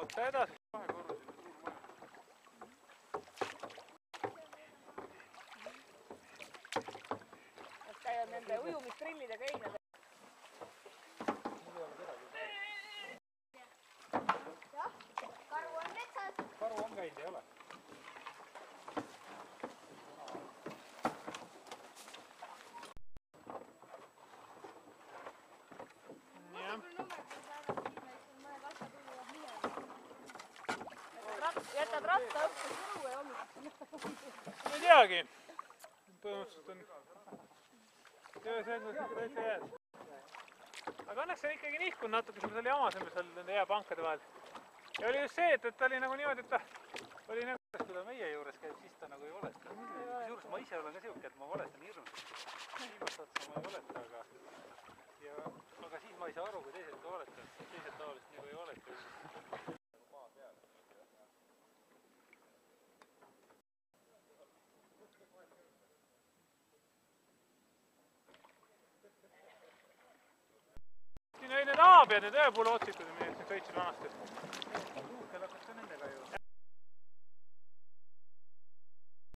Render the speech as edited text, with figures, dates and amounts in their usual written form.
oota edasi. Nad käivad nende ujumisprillidega einadega. jah, karu on metsas. Karu on käinud, ei ole? Jätad ratta õppe suru ja hommikuks. Ma ei teagi. Põhimõtteliselt on tööselgus ikka täitsa jääd. Aga õnneks on ikkagi nihkunud natuke, sul oli jamasem seal nende jääpankade vahel. Ja oli just see, et ta oli nagu niimoodi, et ta oli nagu... Kui ta meie juures käib, siis ta nagu ei valeta. Kusjuures ma ise olen ka siuke, et ma valetan hirmsasti. Viimast otsa ma ei valeta, aga siis ma ei saa aru, kui teised ka valetavad. Teised tavaliselt nagu ei valeta. Siin olid need aabiad, need ühepuule otsitud, mis sõitsid vanasti.